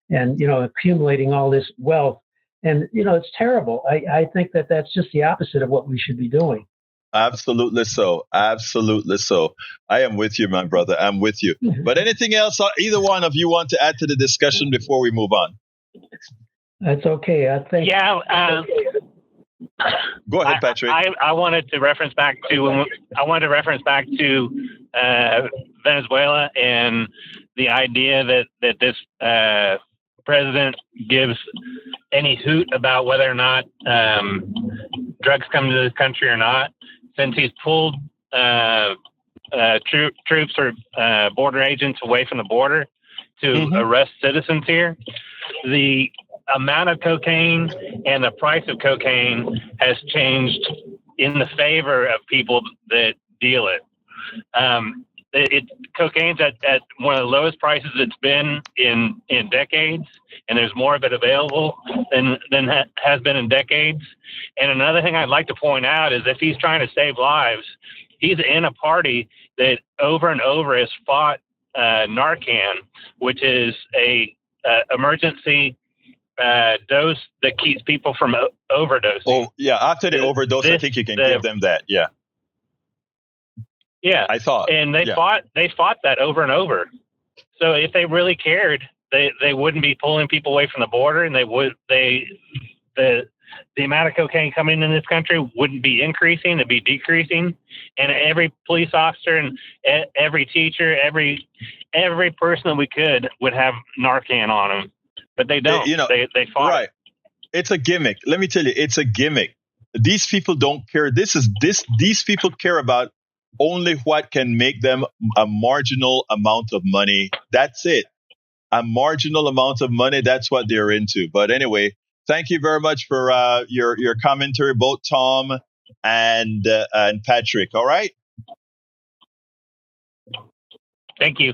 and, accumulating all this wealth. And, it's terrible. I think that that's just the opposite of what we should be doing. Absolutely so. Absolutely so. I am with you, my brother. I'm with you. But anything else either one of you want to add to the discussion before we move on? That's okay. I think. Yeah. Go ahead, Patrick. I wanted to reference back to Venezuela and the idea that this president gives any hoot about whether or not drugs come to this country or not. Since he's pulled troops or border agents away from the border to arrest citizens here, the amount of cocaine and the price of cocaine has changed in the favor of people that deal it. Cocaine's at one of the lowest prices it's been in decades, and there's more of it available than has been in decades. And another thing I'd like to point out is if he's trying to save lives, he's in a party that over and over has fought Narcan, which is a emergency dose that keeps people from overdosing. Oh, yeah. After they overdose, I think you can give them that. Yeah. Yeah, I thought, and they fought that over and over. So if they really cared, they wouldn't be pulling people away from the border, and the amount of cocaine coming in this country wouldn't be increasing; it'd be decreasing. And every police officer and every teacher, every person that we could would have Narcan on them, but they don't. They fought. Right. It's a gimmick. Let me tell you, it's a gimmick. These people don't care. These people care about only what can make them a marginal amount of money. That's it. A marginal amount of money. That's what they're into. But anyway, thank you very much for your commentary, both Tom and Patrick. All right. Thank you.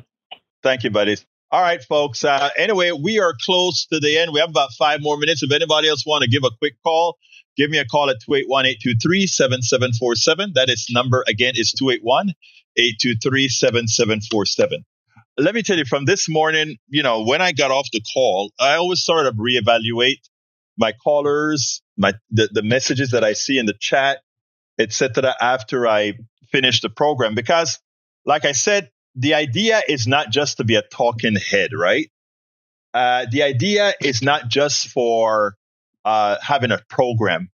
Thank you, buddies. All right, folks. Anyway, we are close to the end. We have about 5 more minutes. If anybody else want to give a quick call, give me a call at 281-823-7747. That is number again is 281-823-7747. Let me tell you, from this morning, when I got off the call, I always sort of reevaluate my callers, the messages that I see in the chat, etc. after I finish the program, because, like I said, the idea is not just to be a talking head, right? The idea is not just for having a program.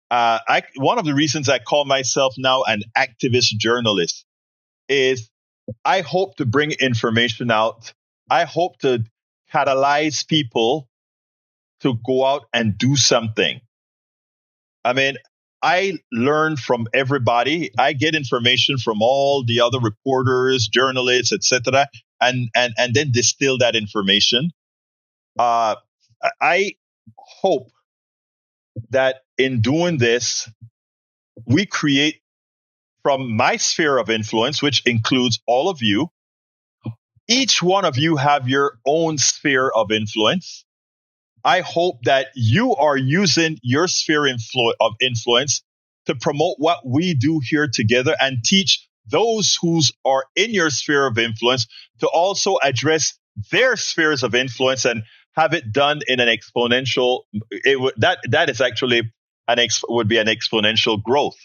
One of the reasons I call myself now an activist journalist is I hope to bring information out. I hope to catalyze people to go out and do something. I mean, I learn from everybody. I get information from all the other reporters, journalists, etc., and then distill that information. I hope that in doing this, we create, from my sphere of influence, which includes all of you, each one of you have your own sphere of influence. I hope that you are using your sphere of influence to promote what we do here together and teach those who are in your sphere of influence to also address their spheres of influence and have it done in an exponential. That is actually would be an exponential growth,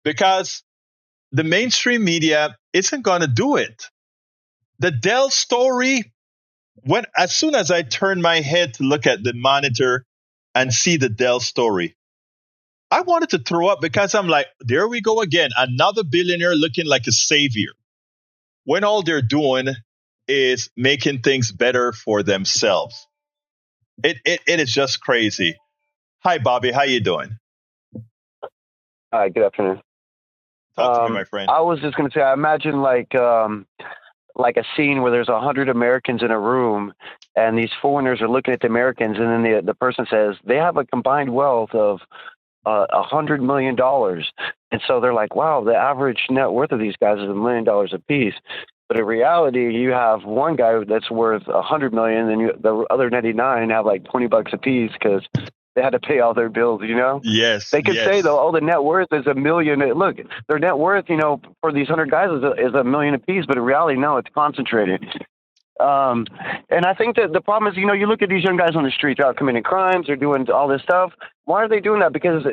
because the mainstream media isn't going to do it. The Dell story. As soon as I turned my head to look at the monitor and see the Dell story, I wanted to throw up, because I'm like, there we go again. Another billionaire looking like a savior, when all they're doing is making things better for themselves. It is just crazy. Hi, Bobby. How you doing? Hi, good afternoon. Talk to me, my friend. I was just going to say, I imagine like a scene where there's 100 Americans in a room, and these foreigners are looking at the Americans, and then the person says they have a combined wealth of $100 million, and so they're like, wow, the average net worth of these guys is $1 million apiece. But in reality, you have one guy that's worth $100 million, and the other 99 have like $20 apiece because they had to pay all their bills, Yes. They could say, though, oh, the net worth is $1 million. Look, their net worth, for these 100 guys is $1 million apiece, but in reality, no, it's concentrated. And I think that the problem is, you look at these young guys on the street, they're out committing crimes, they're doing all this stuff. Why are they doing that? Because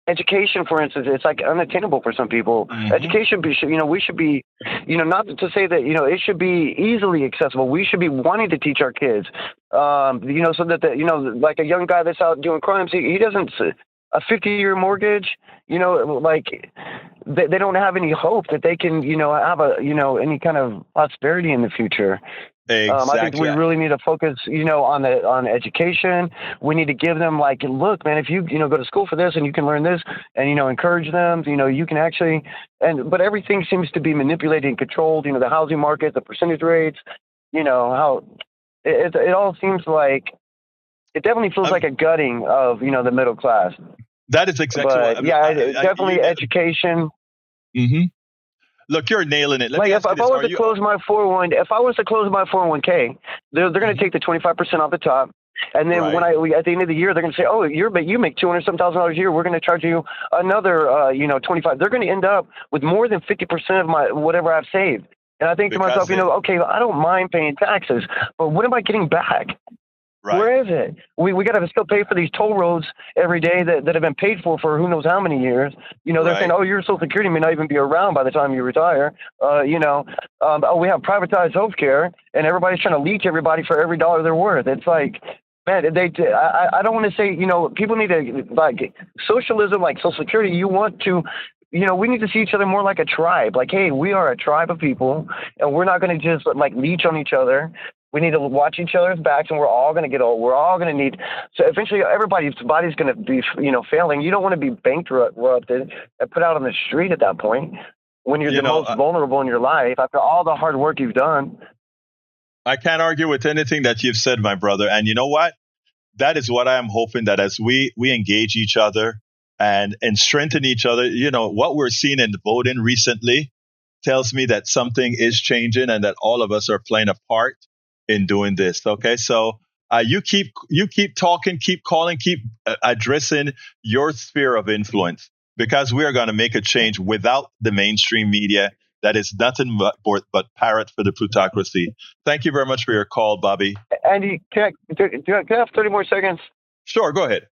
education, for instance, it's like unattainable for some people. Mm-hmm. Education, we should be, not to say that, it should be easily accessible. We should be wanting to teach our kids, so that, like a young guy that's out doing crimes, he doesn't, a 50-year mortgage, like they don't have any hope that they can, have any kind of prosperity in the future. Exactly. I think we really need to focus, on education. We need to give them like, look, man, if you, go to school for this and you can learn this and, encourage them, you can actually, but everything seems to be manipulated and controlled, the housing market, the percentage rates, how it all seems like, it definitely feels like a gutting of, the middle class. That is exactly definitely education. Mm-hmm. Look, you're nailing it. If I was to close my 401k, they're going to take the 25% off the top, and then when at the end of the year, they're going to say, oh, you make $200,000 a year. We're going to charge you another, 25. They're going to end up with more than 50% of my whatever I've saved. And I think to myself, okay, I don't mind paying taxes, but what am I getting back? Right. Where is it? We got to still pay for these toll roads every day that have been paid for who knows how many years. They're saying, oh, your Social Security may not even be around by the time you retire. We have privatized healthcare, and everybody's trying to leech everybody for every dollar they're worth. It's like, man, I don't want to say, people need to, like, socialism, like Social Security, you want to, we need to see each other more like a tribe. Like, hey, we are a tribe of people, and we're not going to just, like, leech on each other. We need to watch each other's backs, and we're all going to get old. We're all going to need. So eventually, everybody's body's going to be, failing. You don't want to be bankrupted and put out on the street at that point when you're the most vulnerable in your life after all the hard work you've done. I can't argue with anything that you've said, my brother. And you know what? That is what I am hoping, that as we engage each other and strengthen each other, what we're seeing in the voting recently tells me that something is changing and that all of us are playing a part in doing this. Okay. So you keep talking, keep calling, keep addressing your sphere of influence, because we are going to make a change without the mainstream media. That is nothing but parrot for the plutocracy. Thank you very much for your call, Bobby. Andy, can I have 30 more seconds? Sure, go ahead.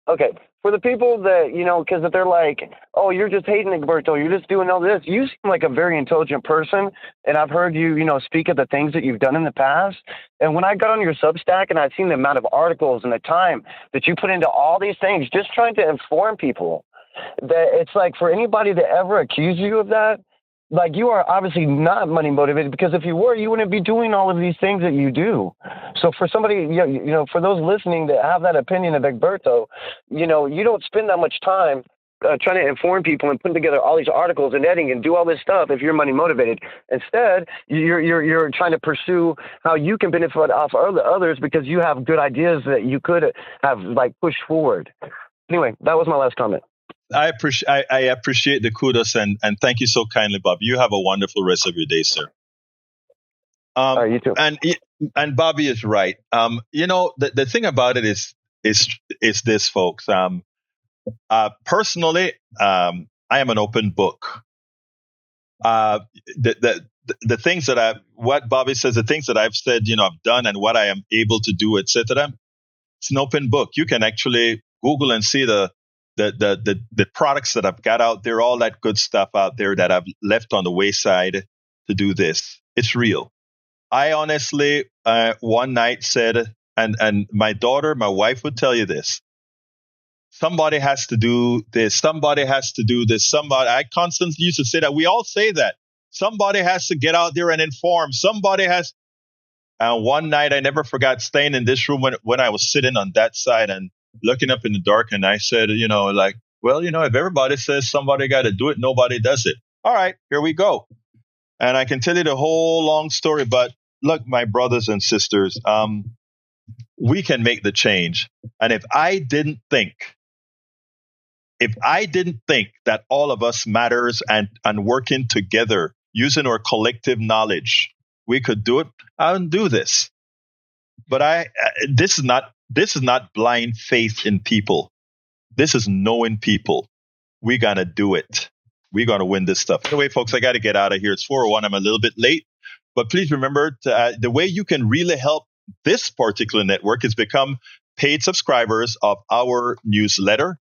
Okay. For the people that, because if they're like, oh, you're just hating Egberto, you're just doing all this. You seem like a very intelligent person, and I've heard you, speak of the things that you've done in the past. And when I got on your Substack and I've seen the amount of articles and the time that you put into all these things, just trying to inform people, that it's like, for anybody to ever accuse you of that, like, you are obviously not money motivated, because if you were, you wouldn't be doing all of these things that you do. So for somebody, for those listening that have that opinion of Egberto, you don't spend that much time trying to inform people and putting together all these articles and editing and do all this stuff if you're money motivated. Instead, you're trying to pursue how you can benefit off others because you have good ideas that you could have, like, pushed forward. Anyway, that was my last comment. I appreciate the kudos and thank you so kindly, Bob. You have a wonderful rest of your day, sir. You too. And Bobby is right. The thing about it is this, folks. Personally, I am an open book. The things that what Bobby says, the things that I've said, I've done, and what I am able to do, etc. It's an open book. You can actually Google and see the products that I've got out there, all that good stuff out there that I've left on the wayside to do this. It's real. I honestly, one night said, and my wife would tell you this, somebody has to do this. Somebody has to do this. I constantly used to say that. We all say that. Somebody has to get out there and inform. Somebody has. And one night, I never forgot staying in this room when I was sitting on that side and looking up in the dark, and I said, if everybody says somebody got to do it, nobody does it. All right, here we go. And I can tell you the whole long story, but look, my brothers and sisters, we can make the change. And if I didn't think that all of us matters and working together, using our collective knowledge, we could do it, I wouldn't do this. But this is not blind faith in people. This is knowing people. We're going to do it. We're going to win this stuff. Anyway, folks, I got to get out of here. It's 4:01. I'm a little bit late. But please remember, the way you can really help this particular network is become paid subscribers of our newsletter.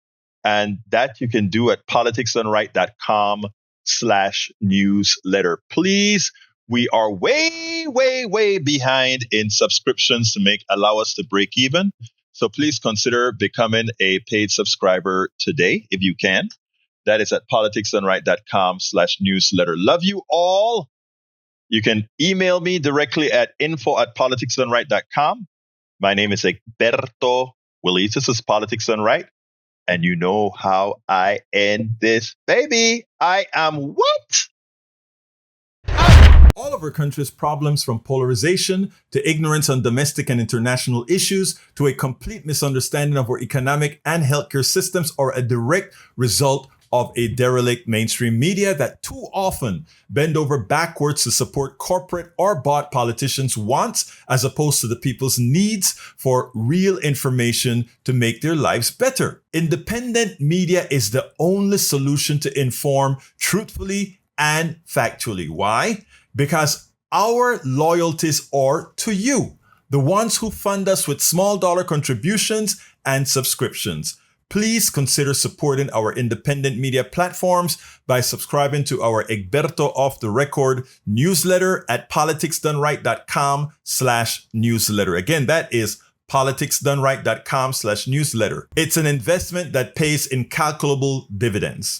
And that you can do at politicsdoneright.com/newsletter. Please, we are way, way, way behind in subscriptions to allow us to break even. So please consider becoming a paid subscriber today, if you can. That is at politicsdoneright.com/newsletter. Love you all. You can email me directly at info@politicsdoneright.com. My name is Egberto Willies. This is Politics Done Right. And you know how I end this, baby. I am what? All of our country's problems, from polarization to ignorance on domestic and international issues to a complete misunderstanding of our economic and healthcare systems, are a direct result of a derelict mainstream media that too often bend over backwards to support corporate or bought politicians' wants as opposed to the people's needs for real information to make their lives better. Independent media is the only solution to inform truthfully and factually. Why? Because our loyalties are to you, the ones who fund us with small dollar contributions and subscriptions. Please consider supporting our independent media platforms by subscribing to our Egberto Off the Record newsletter at politicsdoneright.com/newsletter. Again, that is politicsdoneright.com/newsletter. It's an investment that pays incalculable dividends.